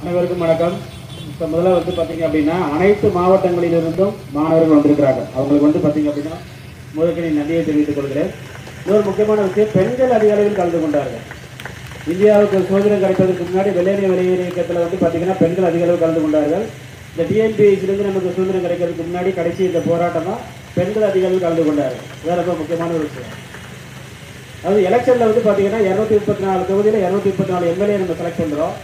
அனைவருக்கும் வணக்கம். இப்போ முதல்ல பார்த்தீங்க அப்படின்னா அனைத்து மாவட்டங்களிலிருந்தும் மாணவர்கள் வந்திருக்கிறாங்க. அவங்களுக்கு பார்த்தீங்க அப்படின்னா முதற்கனி நன்றியை தெரிவித்துக் கொள்கிறேன். இன்னொரு முக்கியமான விஷயம், பெண்கள் அதிக அளவில் கலந்து கொண்டார்கள். இந்தியாவுக்கு சுதந்திரம் கிடைப்பதற்கு முன்னாடி வெள்ளையனே வெளியேறிய இயக்கத்தில் பார்த்தீங்கன்னா பெண்கள் அதிக அளவில் கலந்து கொண்டார்கள். இந்த டிஎன்பிஎஸ்சிலிருந்து நமக்கு சுதந்திரம் கிடைக்கிறதுக்கு முன்னாடி கடைசி இந்த போராட்டமாக பெண்கள் அதிக அளவில் கலந்து கொண்டார்கள். இதான் ரொம்ப முக்கியமான ஒரு விஷயம். அதாவது எலெக்ஷனில் பார்த்தீங்கன்னா 234 தொகுதியில் 234 எம்எல்ஏ நம்ம செலக்ட் பண்ணுறோம்.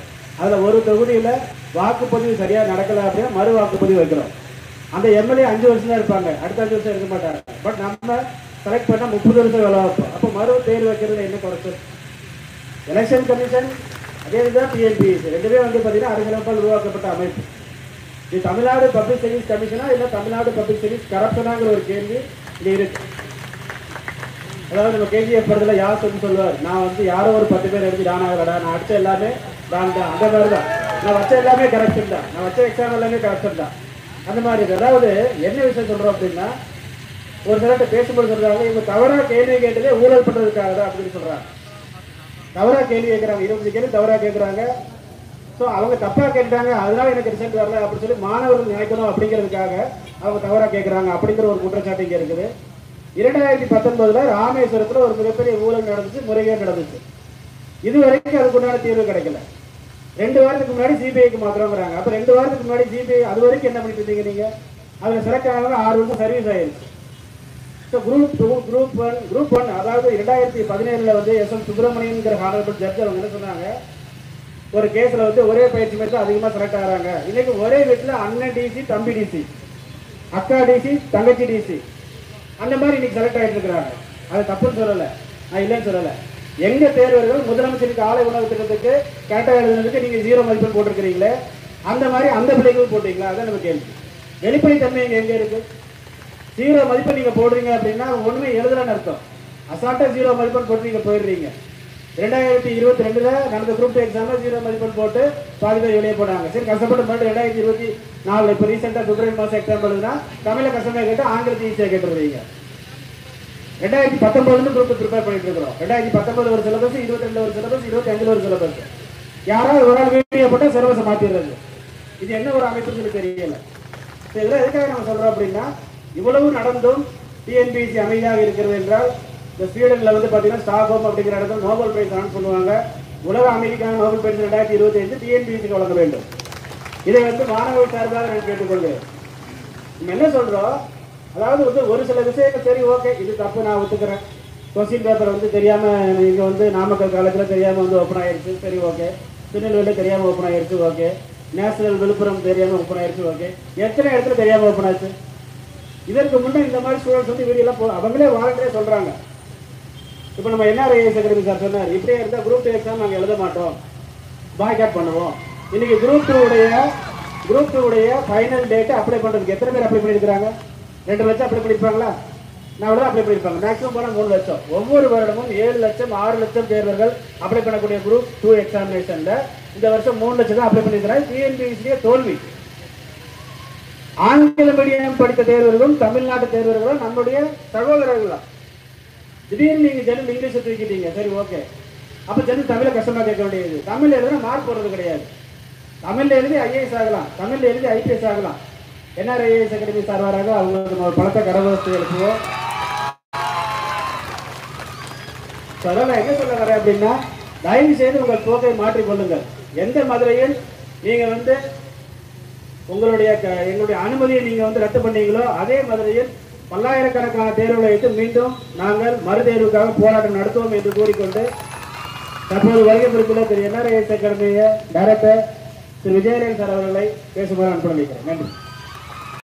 அதில் ஒரு தொகுதியில் வாக்குப்பதிவு சரியாக நடக்கலை அப்படின்னா மறு வாக்குப்பதிவு வைக்கிறோம். அந்த எம்எல்ஏ 5 வருஷம் தான் இருப்பாங்க, அடுத்த 5 வருஷம் இருக்க மாட்டாங்க. பட் நம்ம செலக்ட் பண்ணால் 30 வருஷம் வேலை வைப்போம். அப்போ மறு தேர்வு வைக்கிறது என்ன குறைச்சல்? எலெக்ஷன் கமிஷன் அதே இதுதான் டிஎன்பிஎஸ்சி ரெண்டுமே பார்த்தீங்கன்னா அரசியலமைப்பால் உருவாக்கப்பட்ட அமைப்பு. இது தமிழ்நாடு பப்ளிக் சர்வீஸ் கமிஷனா இல்லை தமிழ்நாடு பப்ளிக் சர்வீஸ் கரப்ஷனாங்கிற ஒரு கேள்வி இது இருக்கு. அதாவது நம்ம கேஜிஎஃப் படத்தில் யார் சொல்லுவார், நான் யாரோ ஒரு 10 பேர் எடுத்து டானாகிறடா, நான் அடிச்ச எல்லாமே டான் தான், அந்த மாதிரி தான். நான் வச்ச எல்லாமே கரப்ஷன் தான், நான் வச்ச எக்ஸாம் எல்லாமே கரப்ஷன் தான், அந்த மாதிரி. அதாவது என்ன விஷயம் சொல்கிறோம் அப்படின்னா, ஒரு சிலர்கிட்ட பேசும்போது சொல்கிறாங்க, இவங்க தவறாக கேள்வி கேட்டதே ஊழல் பண்ணுறதுக்காக தான் அப்படின்னு சொல்கிறாங்க. தவறாக கேள்வி கேட்குறாங்க, 20 கேள்வி தவறாக கேட்குறாங்க. ஸோ அவங்க தப்பாக கேட்டாங்க, அதனால எனக்கு ரிசல்ட் வரல அப்படின்னு சொல்லி மாணவர்கள் நினைக்கணும் அப்படிங்கிறதுக்காக அவங்க தவறாக கேட்குறாங்க அப்படிங்கிற ஒரு குற்றச்சாட்டு இங்கே இருக்குது. 2019 ராமேஸ்வரத்தில் ஒரு மிகப்பெரிய ஊழல் நடந்துச்சு, முறைகேடு நடந்துச்சு. இது வரைக்கும் அதுக்குண்டான தீர்வு கிடைக்கல. 2 வாரத்துக்கு முன்னாடி சிபிஐக்கு மாத்திரங்கிறாங்க. அப்போ 2 வாரத்துக்கு முன்னாடி சிபிஐ அது வரைக்கும் என்ன பண்ணிட்டு இருந்தீங்க நீங்க? அதில் செலக்ட் ஆனவங்க 6 வருஷம் சர்வீஸ் ஆயிடுச்சு. ஸோ குரூப் ஒன் அதாவது 2017 எஸ்.எம். சுப்பிரமணியன்கிற ஹானரபிள் ஜட்ஜ் அவங்க என்ன சொன்னாங்க, ஒரு கேஸில் ஒரே பயிற்சி மேலே அதிகமாக செலக்ட் ஆகிறாங்க. இன்னைக்கு ஒரே வீட்டில் அண்ணன் டிசி, தம்பி டிசி, அக்கா டிசி, தங்கச்சி டிசி, அந்த மாதிரி இன்னைக்கு செலக்ட் ஆகிட்டு இருக்கிறாங்க. அது தப்புன்னு சொல்லலை, நான் இல்லைன்னு சொல்லலை. எங்க தேர்வர்கள் முதலமைச்சருக்கு ஆலை உணவு திட்டத்துக்கு கரெக்டாக எழுதுனதுக்கு நீங்க 0 மதிப்பெண் போட்டிருக்கிறீங்களே, அந்த மாதிரி அந்த பிள்ளைகளும் போட்டீங்களா? அதான் நம்ம கேள்வி. வெளிப்படைத்தன்மை எங்க இருக்கு? 0 மதிப்பெண் நீங்க போடுறீங்க அப்படின்னா ஒண்ணுமே எழுதலன்னு அர்த்தம். அசால்ட்டா 0 மதிப்பெண் போட்டு நீங்க போயிடுறீங்க. 2022 நடந்த குரூப் 2 எக்ஸாம்ல 0 மதிப்பெண் போட்டு பாதி பேர் வெளியே போனாங்க. சரி, கஷ்டப்பட்டு போட்டு 2024 இப்போ ரீசெண்டா பிப்ரவரி மாசம் எக்ஸாம் எழுதுனா தமிழ கஷ்டமா கேட்டு ஆங்கிலத்தை ஈஸியாக கேட்டுருவீங்க. 2019 குரூப் ப்ரிப்பேர் பண்ணிட்டு இருக்கிறோம். 2019 ஒரு சிலபஸ், 22 ஒரு சிலபஸ், 25 ஒரு சிலபஸ். யாராவது ஒரு ஆள் வீடியோ போட்டால் சிலபஸை மாற்றிடுறது. இது என்ன ஒரு அமைப்புன்னு தெரியல. இதெல்லாம் எதுக்காக நம்ம சொல்றோம் அப்படின்னா, இவ்வளவு நடந்தும் டிஎன்பிஎஸ்சி அமைதியாக இருக்கிறது என்றால், இந்த ஸ்வீடன்ல பார்த்தீங்கன்னா ஸ்டாக்ஹோம் அப்படிங்கிற இடத்துல நோபல் பிரைஸ் ஆன் பண்ணுவாங்க. உலக அமைதிக்கான நோபல் பிரைஸ் 2025 டிஎன்பிஎஸ்சிக்கு வழங்க வேண்டும். இதை மாணவர்கள் சார்பாக நான் கேட்டுக்கொள்கிறேன். நம்ம என்ன சொல்றோம், அதாவது ஒரு சில விஷயங்கள் சரி ஓகே, இது தப்பு, நான் ஒத்துக்கிறேன். கொஸ்டின் பேப்பர் தெரியாம இங்க நாமக்கல் காலேஜில் தெரியாம ஓப்பன் ஆயிருச்சு, சரி ஓகே. திருநெல்வேலியில் தெரியாம ஓப்பன் ஆயிருச்சு, ஓகே. நேஷனல் விழுப்புரம் தெரியாம ஓப்பன் ஆயிருச்சு, ஓகே. எத்தனை இடத்துல தெரியாம ஓப்பன் ஆச்சு? இதற்கு முன்னே இந்த மாதிரி ஸ்டூடெண்ட்ஸ் வீடியோலாம் அவங்களே வாலண்டியரா சொல்றாங்க. இப்போ நம்ம என்ஆர்ஐஎஸ் அகாடமி சார் சொன்னார், இப்படியே இருந்தால் குரூப் 2 எக்ஸாம் நாங்கள் எழுத மாட்டோம், பாய்காட் பண்ணுவோம். இன்னைக்கு குரூப் 2 உடைய ஃபைனல் டேட் அப்ளை பண்றதுக்கு எத்தனை பேர் அப்ளை பண்ணியிருக்கிறாங்க? 2 லட்சம் அப்ளை பண்ணியிருப்பாங்களா? நான் அவ்வளோ அப்ளை பண்ணியிருப்பாங்க. மேக்ஸிமம் போனால் 3 லட்சம். ஒவ்வொரு வருடமும் 7 லட்சம் 6 லட்சம் தேர்வர்கள் அப்ளை பண்ணக்கூடிய குரூப் 2 எக்ஸாமினேஷன்ல இந்த வருஷம் 3 லட்சம் தான் அப்ளை பண்ணியிருக்கிறாங்க. டிஎன்பிஎஸ்சியே தோல்வி. ஆங்கில மீடியம் படித்த தேர்வர்களும் தமிழ்நாட்டு தேர்வர்களும் நம்முடைய சகோதரர்கள் தான். திடீர்னு நீங்க ஜெனரல் இங்கிலீஷை தூக்கிட்டீங்க, சரி ஓகே. அப்ப ஜெனரல் தமிழை கஷ்டமா கேட்க வேண்டியது. தமிழ் எழுதுனா மார்க் போடுறது கிடையாது. தமிழ்ல எழுதி ஐஏஎஸ் ஆகலாம், தமிழ்ல எழுதி ஐபிஎஸ் ஆகலாம். என்ஆர்ஐஎஸ் அகாடமி சார்பாக அவங்க பலத்த கரவசத்தை எழுப்புவோம். அதனால என்ன சொல்ல வரேன் அப்படின்னா, தயவு செய்து உங்கள் போக்கை மாற்றிக்கொள்ளுங்கள். எந்த மதுரையில் நீங்க உங்களுடைய எங்களுடைய அனுமதியை நீங்க ரத்து பண்ணீங்களோ அதே மதுரையில் பல்லாயிரக்கணக்கான தேர்வுகளை வைத்து மீண்டும் நாங்கள் மறுதேர்வுக்காக போராட்டம் நடத்துவோம் என்று கூறிக்கொண்டு தற்போது வருகை புரிந்துள்ள திரு என்ஆர்ஐஎஸ் அகாடமிய டைரக்டர் திரு விஜயரேன் சார் அவர்களை பேசுமாறு அனுப்பி வைக்கிறேன். நன்றி.